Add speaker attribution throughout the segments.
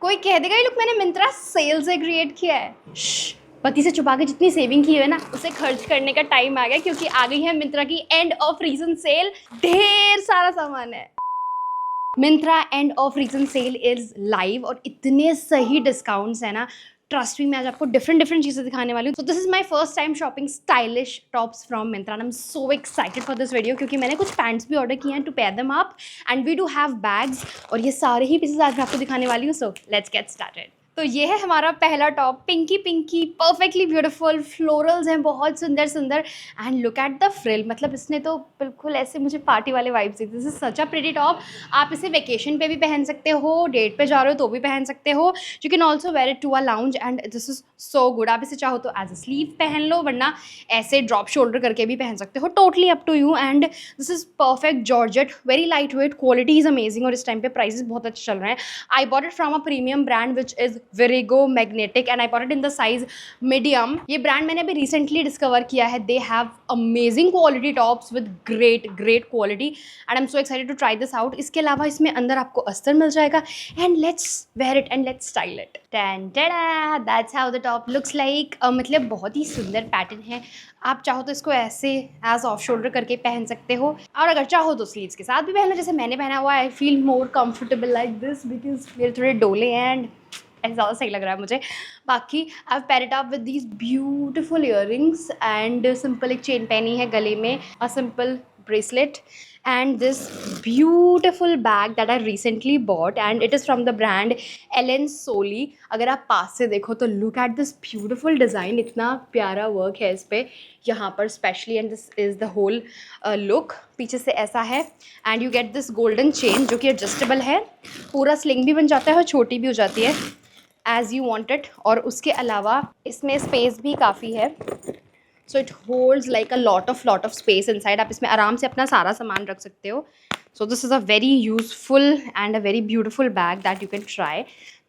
Speaker 1: कोई कह देगा ये लुक मैंने मिंत्रा सेल से क्रिएट किया है। पति से छुपा के जितनी सेविंग की है ना उसे खर्च करने का टाइम आ गया, क्योंकि आ गई है मिंत्रा की एंड ऑफ रीजन सेल। ढेर सारा सामान है। Myntra end of reason sale is live और इतने सही डिस्काउंट्स है ना, ट्रस्ट मी। मैं आज आपको डिफरेंट चीज़ें दिखाने वाली हूँ। तो this is my first time shopping stylish tops from Myntra and I am so excited for this video, क्योंकि मैंने कुछ पैंट्स भी ऑर्डर किए हैं to pair them up and we do have bags, और ये सारे ही पीसेस आज मैं आपको दिखाने वाली हूँ। So let's get started. तो ये है हमारा पहला top, pinky perfectly beautiful, florals हैं बहुत सुंदर सुंदर and look at the frill. मतलब इसने तो बिल्कुल ऐसे मुझे पार्टी वाले वाइब्स दी। This is such a pretty top. आप इसे वेकेशन पे भी पहन सकते हो, डेट पे जा रहे हो तो भी पहन सकते हो। You can also wear it to a lounge and this is so good. आप इसे चाहो तो एज अ स्लीव पहन लो, वरना ऐसे ड्रॉप शोल्डर करके भी पहन सकते हो। Totally up to you and this is perfect georgette, very light weight, quality is amazing और इस टाइम पे प्राइसेस बहुत अच्छे चल रहे हैं। आई bought it from a premium brand which is Virgo Magnetic and I bought it in the size medium. ये brand मैंने अभी रिसेंटली डिस्कवर किया है। They have amazing quality tops with great quality and I'm so excited to try this out. इसके अलावा इसमें अंदर आपको अस्तर मिल जाएगा and let's wear it and let's style it. Ta-da! That's how the top looks like. मतलब बहुत ही सुंदर पैटर्न है। आप चाहो तो इसको ऐसे एज ऑफ शोल्डर करके पहन सकते हो, और अगर चाहो तो स्लीव्स के साथ भी पहन लो, जैसे मैंने पहना हुआ है। I feel more comfortable like this because मेरे थोड़े डोले एंड ऐसा ज़्यादा सही लग रहा है मुझे। बाकी I pair it up with these beautiful earrings and simple एक चेन पहनी है गले में, a simple bracelet and this beautiful bag that I recently bought and it is from the brand Ellen Soli. अगर आप पास से देखो तो look at this beautiful design, इतना प्यारा वर्क है इस पे यहाँ पर specially, and this is the whole look. पीछे से ऐसा है and you get this golden chain जो कि एडजस्टेबल है, पूरा स्लिंग भी बन जाता है और छोटी भी हो जाती है एज यू वॉन्ट इट। और उसके अलावा इसमें स्पेस भी काफ़ी है, so it holds like a lot of space inside. आप इसमें आराम से अपना सारा सामान रख सकते हो। So this is a very useful and a very beautiful bag that you can try.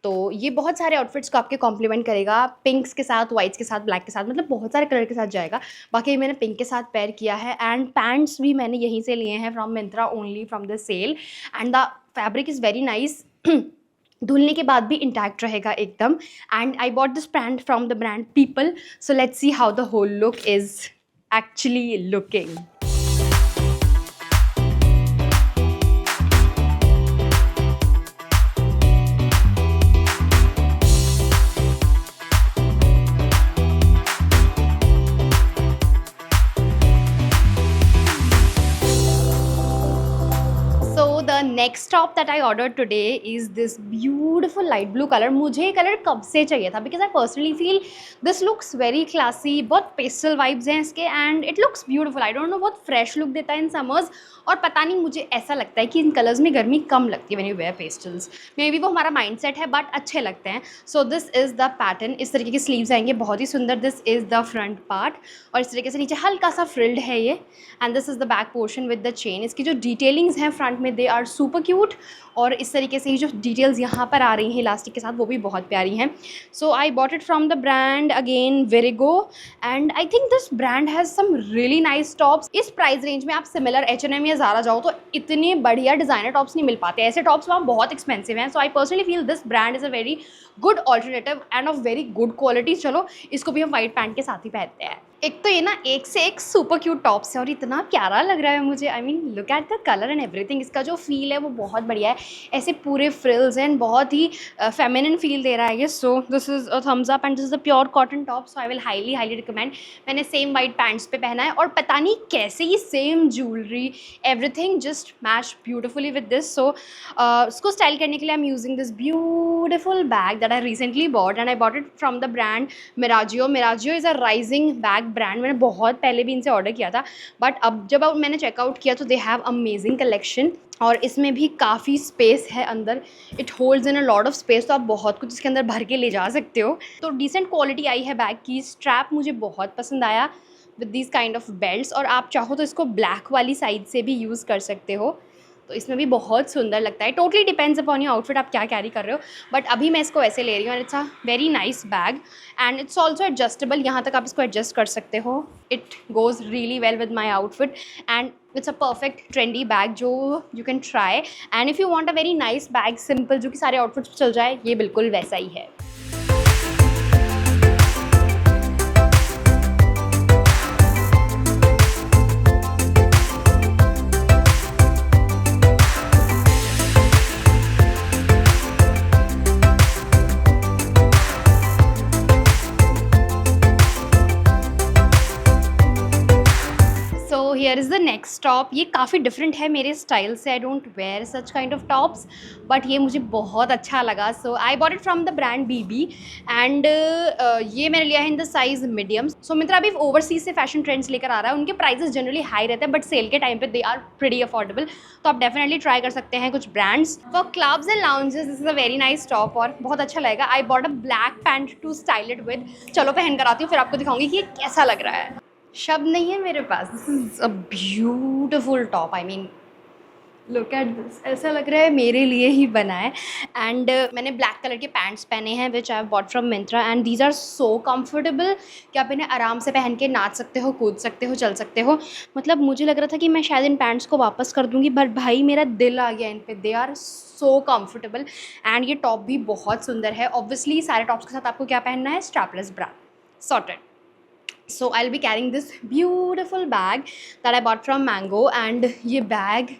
Speaker 1: तो ये बहुत सारे आउटफिट्स को आपके कॉम्प्लीमेंट करेगा, पिंक्स के साथ, वाइट्स के साथ, ब्लैक के साथ, मतलब बहुत सारे कलर के साथ जाएगा। बाकी मैंने पिंक के साथ पेयर किया है एंड पैंट्स भी मैंने यहीं से लिए हैं from Myntra only from the sale and the fabric is very nice. धुलने के बाद भी इंटैक्ट रहेगा एकदम। And I bought this pant from the brand people. So let's see how the whole look is actually looking. Next top that I order today is this beautiful light blue colour. मुझे ये colour कब से चाहिए था because I personally feel this looks very classy, बहुत pastel vibes हैं इसके and it looks beautiful. I don't no, बहुत फ्रेश लुक देता है इन समर्स, और पता नहीं मुझे ऐसा लगता है कि इन कलर्स में गर्मी कम लगती है when you wear pastels. Maybe वो हमारा माइंडसेट है बट अच्छे लगते हैं। So this is the pattern. इस तरीके के स्लीव्स आएंगे बहुत ही सुंदर। This is the front part और इस तरीके से नीचे हल्का सा फ्रिल्ड है ये, and this is the back portion with the chain. इसकी जो डिटेलिंग्स हैं फ्रंट में दे आर सुपर क्यूट, और इस तरीके से ही जो डिटेल्स यहाँ पर आ रही हैं इलास्टिक के साथ वो भी बहुत प्यारी हैं। So I bought it from the brand again Virgo and I think this brand has some really nice tops. इस प्राइस रेंज में आप सिमिलर H&M या ज़ारा जाओ तो इतने बढ़िया डिज़ाइनर टॉप्स नहीं मिल पाते। ऐसे टॉप्स वहाँ बहुत एक्सपेंसिव हैं। So I personally feel this brand is a very good alternative and of very good quality. चलो इसको भी हम वाइट पैंट के साथ ही पहनते हैं। एक तो ये ना एक से एक सुपर क्यूट टॉप्स है और इतना प्यारा लग रहा है मुझे। आई mean look at the colour and everything. इसका जो फील है वो बहुत बढ़िया है, ऐसे पूरे फ्रिल्स एंड बहुत ही फेमिनिन फील दे रहा है ये। So this is a thumbs up and this is a pure cotton top, so I will highly recommend. मैंने सेम वाइट पैंट्स पे पहना है और पता नहीं कैसे ये same jewellery everything just match beautifully with this. So उसको स्टाइल करने के लिए I am using this beautiful bag that I recently bought and I bought it from the brand Miraggio. Miraggio is a rising bag brand. मैंने बहुत पहले भी इनसे order किया था बट अब जब मैंने चेकआउट किया तो दे हैव अमेजिंग कलेक्शन, और इसमें भी काफ़ी स्पेस है अंदर। It holds in a lot of space, तो आप बहुत कुछ इसके अंदर भर के ले जा सकते हो। तो डिसेंट क्वालिटी आई है बैग की। स्ट्रैप मुझे बहुत पसंद आया with these kind of belts, और आप चाहो तो इसको ब्लैक वाली साइड से भी यूज़ कर सकते हो। तो इसमें भी बहुत सुंदर लगता है. Totally depends upon your outfit, आप क्या कैरी कर रहे हो. बट अभी मैं इसको ऐसे ले रही हूँ and it's a very nice bag and it's also adjustable. यहाँ तक आप इसको एडजस्ट कर सकते हो. It goes really well with my outfit and it's a perfect trendy bag जो you can try. And if you want a very nice bag simple जो कि सारे आउटफिट्स चल जाए, ये बिल्कुल वैसा ही है. Here is the next top. ये काफ़ी डिफरेंट है मेरे स्टाइल से. I don't wear such kind of tops but ये मुझे बहुत अच्छा लगा. So I bought it from the brand BB and ये मैंने लिया है in the size medium. So Myntra अभी ओवरसीज से फैशन ट्रेंड्स लेकर आ रहा है. उनके प्राइसेस जनरली हाई रहते हैं बट सेल के टाइम पे दे आर प्रीटी अफोर्डेबल. तो आप डेफिनेटली ट्राई कर सकते हैं कुछ brands for clubs and lounges. This is a very nice top और बहुत अच्छा लगेगा. I bought a black pant to style it with. चलो पहन कर आती हूँ फिर आपको दिखाऊंगी कि ये कैसा लग रहा है. शब्द नहीं है मेरे पास. This is a beautiful top. I mean look at this. ऐसा लग रहा है मेरे लिए ही बना है. एंड मैंने ब्लैक कलर के पैंट्स पहने हैं which I have bought from Myntra and these are so comfortable कि आप इन्हें आराम से पहन के नाच सकते हो, कूद सकते हो, चल सकते हो. मतलब मुझे लग रहा था कि मैं शायद इन पैंट्स को वापस कर दूँगी बट भाई मेरा दिल आ गया इन पे. They are so comfortable and ये टॉप भी बहुत सुंदर है. ऑब्वियसली सारे टॉप्स के साथ आपको क्या पहनना है? Strapless bra. Sorted. So I'll be carrying this beautiful bag that I bought from Mango and ये bag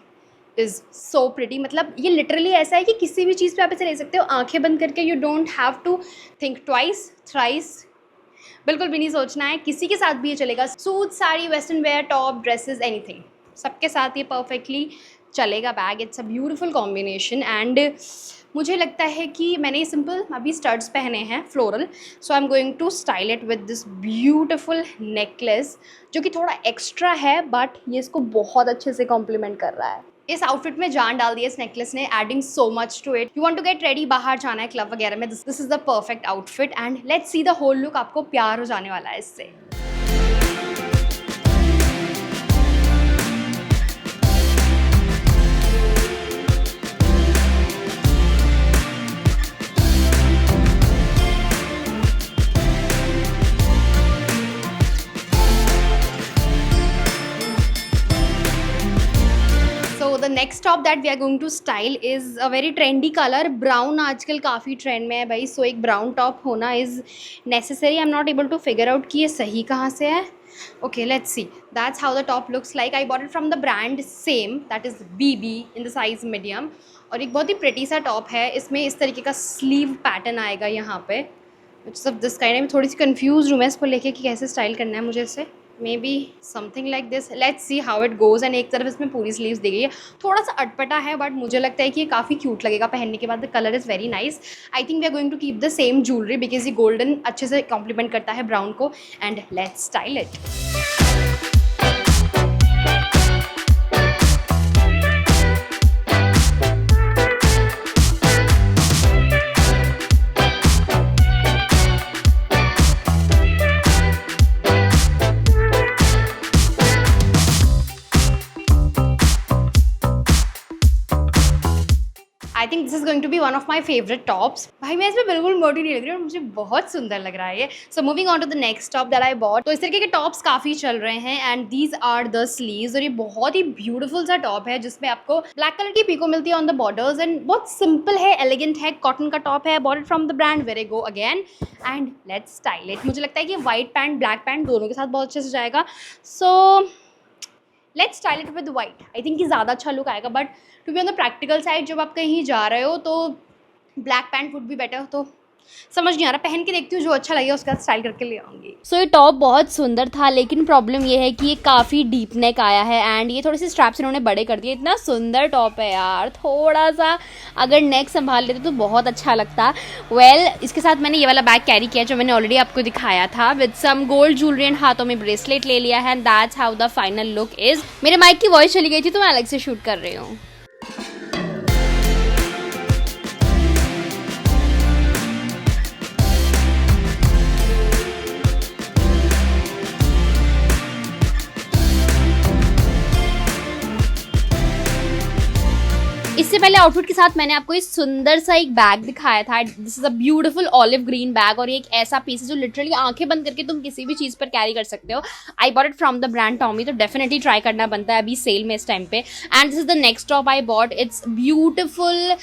Speaker 1: is so pretty. मतलब ये literally ऐसा है कि किसी भी चीज़ पे आप इसे ले सकते हो आंखें बंद करके. You don't have to think twice, thrice. बिल्कुल भी नहीं सोचना है. किसी के साथ भी ये चलेगा. Suit, sari, western wear, top, dresses, anything, सबके साथ ये परफेक्टली चलेगा bag. It's a beautiful combination and मुझे लगता है कि मैंने ये सिंपल अभी स्टड्स पहने हैं floral. So I am going to style it with this beautiful necklace जो कि थोड़ा एक्स्ट्रा है बट ये इसको बहुत अच्छे से कॉम्प्लीमेंट कर रहा है. इस आउटफिट में जान डाल दी है इस नेकलेस ने, adding so much to it. You want to get ready, बाहर जाना है क्लब वगैरह में, this is the perfect outfit and let's see the whole look. आपको प्यार हो जाने वाला है इससे. The next top that we are going to style is a very trendy color. Brown आजकल काफ़ी ट्रेंड में है भाई. सो एक ब्राउन टॉप होना is necessary. I am not able to figure out कि ये सही कहाँ से है. Okay let's see. That's how the top looks like. I bought it from the brand same that is BB in the size medium. और एक बहुत ही pretty सा टॉप है. इसमें इस तरीके का स्लीव पैटर्न आएगा यहाँ पे. It's of this kind. मैं थोड़ी सी कन्फ्यूज हूँ मैं इसको लेके कि कैसे स्टाइल करना है मुझे इसे. May be something like this. Let's see how it goes. And एक तरफ इसमें पूरी स्लीव्स दी गई है. थोड़ा सा अटपटा है बट मुझे लगता है कि ये काफ़ी क्यूट लगेगा पहनने के बाद. The colour is very nice. I think we are going to keep the same jewellery because ये गोल्डन अच्छे से कॉम्प्लीमेंट करता है ब्राउन को. And let's style it. I think this is going to be one of my favourite tops. भाई मैं इसमें बिल्कुल मोटी नहीं लग रही हूँ, मुझे बहुत सुंदर लग रहा है ये. So moving on to the next top that I bought. तो इस तरीके के टॉप्स काफ़ी चल रहे हैं and these are the sleeves. और ये बहुत ही ब्यूटीफुल सा टॉप है जिसमें आपको ब्लैक कलर की पीको मिलती है ऑन द बॉर्डर्स एंड बहुत सिंपल है, एलिगेंट है. कॉटन का टॉप है. Bought it from the brand Virgio again and let's style it. मुझे लगता है कि वाइट पैंट ब्लैक पैंट दोनों के साथ बहुत अच्छे से जाएगा. So let's style it with white. I think कि ज़्यादा अच्छा लुक आएगा but to be on the practical side जब आप कहीं जा रहे हो तो black pant would be better. तो समझ नहीं आ रहा, पहन के देखती हूँ जो अच्छा लगेगा उसके बाद स्टाइल करके ले आऊँगी. सो ये टॉप बहुत सुंदर था लेकिन प्रॉब्लम ये है कि ये काफ़ी डीप नेक आया है एंड ये थोड़े से स्ट्रैप्स इन्होंने बड़े कर दिए. इतना सुंदर टॉप है यार, थोड़ा सा अगर नेक संभाल लेते तो बहुत अच्छा लगता. इसके साथ मैंने ये वाला बैग कैरी किया जो मैंने ऑलरेडी आपको दिखाया था with some gold jewellery and हाथों में ब्रेसलेट ले लिया है. And that's how the final look is. मेरे माइक की वॉइस चली गई थी तो मैं अलग से शूट कर रही हूँ. सबसे पहले आउटफिट के साथ मैंने आपको इस सुंदर सा एक बैग दिखाया था। This is a beautiful olive green bag और ये एक ऐसा पीस है जो लिटरली आंखें बंद करके तुम किसी भी चीज़ पर कैरी कर सकते हो। I bought it from the brand Tommy, तो डेफिनेटली ट्राई करना बनता है अभी सेल में इस टाइम पे। And this is the next top I bought. It's beautiful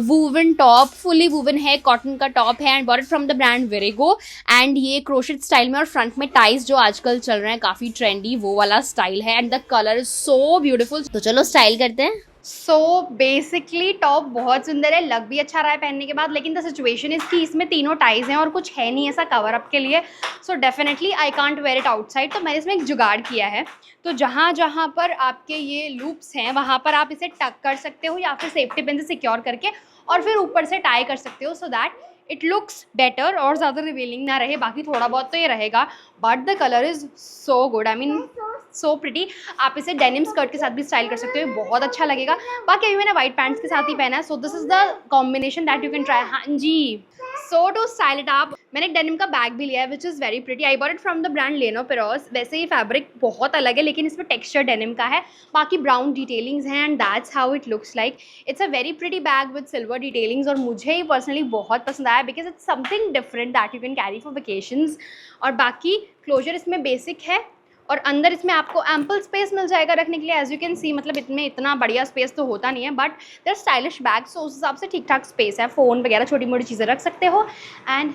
Speaker 1: woven top, fully woven है, कॉटन का टॉप है and bought it from the brand Virgio. And ये क्रोशेट स्टाइल में और फ्रंट में टाइज जो आजकल चल रहे हैं काफ़ी ट्रेंडी, वो वाला स्टाइल है and the colour is so beautiful. तो चलो स्टाइल करते हैं। सो बेसिकली टॉप बहुत सुंदर है, लग भी अच्छा रहा है पहनने के बाद, लेकिन द सिचुएशन इज कि इसमें तीनों टाइज हैं और कुछ है नहीं ऐसा कवर अप के लिए। So definitely I can't where it outside. तो मैंने इसमें एक जुगाड़ किया है, तो जहाँ जहाँ पर आपके ये लूप्स हैं वहाँ पर आप इसे टक कर सकते हो या फिर सेफ्टी पिन से सिक्योर करके और फिर ऊपर से टाई कर सकते हो, so that it looks better और ज़्यादा रिवीलिंग ना रहे। बाकी थोड़ा बहुत तो ये रहेगा, but the colour is so good, I mean so pretty. आप इसे डेनिम स्कर्ट के साथ भी स्टाइल कर सकते हो, बहुत अच्छा लगेगा। बाकी अभी मैंने वाइट पैंट्स के साथ ही पहना है, सो this is the combination that you can try. हाँ जी, सो टू स्टाइल इट अप मैंने एक डेनिम का बैग भी लिया है which is very pretty. I bought it from the brand लेनो पेरोस। वैसे ये फैब्रिक बहुत अलग है लेकिन इसमें टेक्सचर डेनिम का है, बाकी ब्राउन डिटेलिंग्स हैं and that's how it looks like. It's a very pretty bag with silver detailings और मुझे ही पर्सनली बहुत पसंद आया because it's something different that you can carry for vacations. और बाकी क्लोजर इसमें बेसिक है और अंदर इसमें आपको एम्पल स्पेस मिल जाएगा रखने के लिए, एज यू कैन सी। मतलब इसमें इतना बढ़िया स्पेस तो होता नहीं है, बट देयर स्टाइलिश बैग्स, तो उस हिसाब से ठीक ठाक स्पेस है, फ़ोन वगैरह छोटी मोटी चीज़ें रख सकते हो and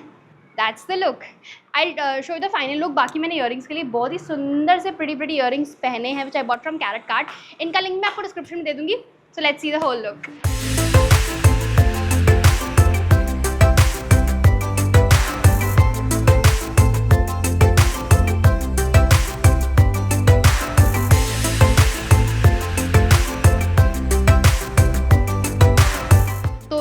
Speaker 1: that's the look. I show you the final look. बाकी मैंने ईयरिंग्स के लिए बहुत ही सुंदर से प्रिटी ईयरिंग्स पहने हैं which I bought from carat card. इनका लिंक मैं आपको डिस्क्रिप्शन में दे दूँगी। So let's see the whole look.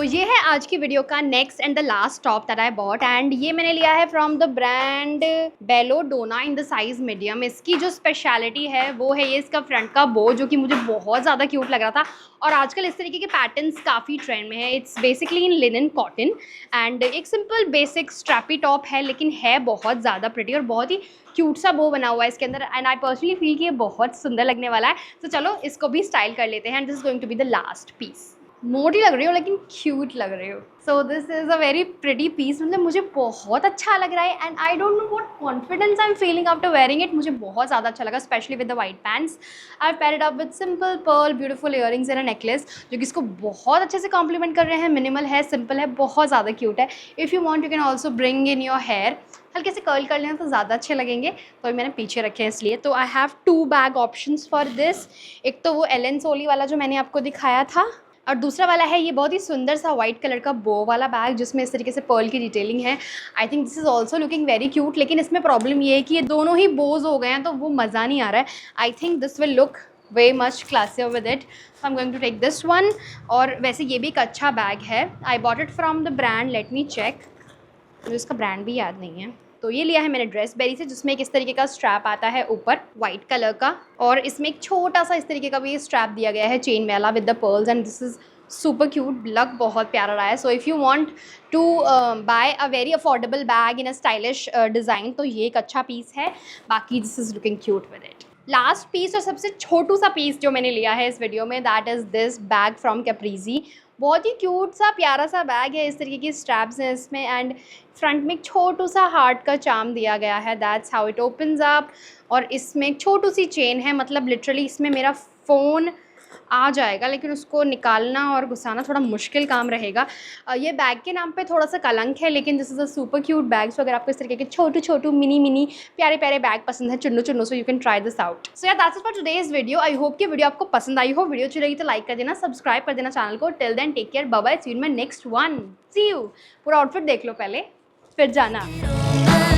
Speaker 1: ये है आज की वीडियो का next and the last top that I bought and ये मैंने लिया है from the brand Belladonna in the size medium. इसकी जो स्पेशलिटी है वो है ये इसका फ्रंट का बो, जो कि मुझे बहुत ज़्यादा क्यूट लग रहा था और आजकल इस तरीके के पैटर्न्स काफ़ी ट्रेंड में है। It's basically in linen cotton and एक सिंपल बेसिक स्ट्रैपी टॉप है लेकिन है बहुत ज़्यादा प्रिटी और बहुत ही क्यूट सा बो बना हुआ है इसके अंदर एंड आई पर्सनली फील कि ये बहुत सुंदर लगने वाला है। तो चलो इसको भी स्टाइल कर लेते हैं and this is going to be the last piece. मोटी लग रही हो लेकिन क्यूट लग रही हो। So this is a very pretty piece, मतलब मुझे बहुत अच्छा लग रहा है and I don't know what confidence I am feeling after wearing it. मुझे बहुत ज़्यादा अच्छा लगा, specially with the white pants. I paired up with simple pearl beautiful earrings and a necklace जो कि इसको बहुत अच्छे से कॉम्प्लीमेंट कर रहे हैं। मिनिमल है, सिंपल है, बहुत ज़्यादा क्यूट है। If you want you can also bring in your hair, हल्के से कर्ल कर लेना तो ज़्यादा अच्छे लगेंगे, तो मैंने पीछे रखे हैं इसलिए। तो I have 2 bag options for this. एक तो वो एलन सोली वाला जो मैंने आपको दिखाया था और दूसरा वाला है ये बहुत ही सुंदर सा वाइट कलर का बो वाला बैग जिसमें इस तरीके से पर्ल की डिटेलिंग है। I think this is also looking very cute, लेकिन इसमें प्रॉब्लम ये है कि ये दोनों ही बोज हो गए हैं तो वो मज़ा नहीं आ रहा है। I think this will look way much classier with it, so I am going to take this one. और वैसे ये भी एक अच्छा बैग है। I bought it from the brand, let me check, मुझे इसका ब्रांड भी याद नहीं है। तो ये लिया है मैंने ड्रेस बेरी से, जिसमें एक इस तरीके का स्ट्रैप आता है ऊपर वाइट कलर का और इसमें एक छोटा सा इस तरीके का भी स्ट्रैप दिया गया है चेन वाला with the pearls and this is super cute. Look बहुत प्यारा रहा है। So if you want to buy a very affordable bag in a stylish design तो ये एक अच्छा पीस है। बाकी this is looking cute with it. Last piece और सबसे छोटू सा पीस जो मैंने लिया है इस वीडियो में, that is this bag from Caprese. बहुत ही क्यूट सा प्यारा सा बैग है, इस तरीके की स्ट्रैप्स हैं इसमें एंड फ्रंट में एक छोटू सा हार्ट का चार्म दिया गया है, that's how it opens up. और इसमें एक छोटू सी चेन है, मतलब लिटरली इसमें मेरा फ़ोन आ जाएगा लेकिन उसको निकालना और घुसाना थोड़ा मुश्किल काम रहेगा। ये बैग के नाम पे थोड़ा सा कलंक है लेकिन this is a super cute bag. So अगर आपको इस तरीके के छोटू मिनी प्यारे प्यारे बैग पसंद है चुन्नू so you can try this out. So यार that's it for today's video. I hope कि वीडियो आपको पसंद आई हो। वीडियो अच्छी लगी तो लाइक कर देना, सब्सक्राइब कर देना चैनल को। Till then take care, bye bye, see you in my next one. See you. पूरा आउटफिट देख लो पहले फिर जाना।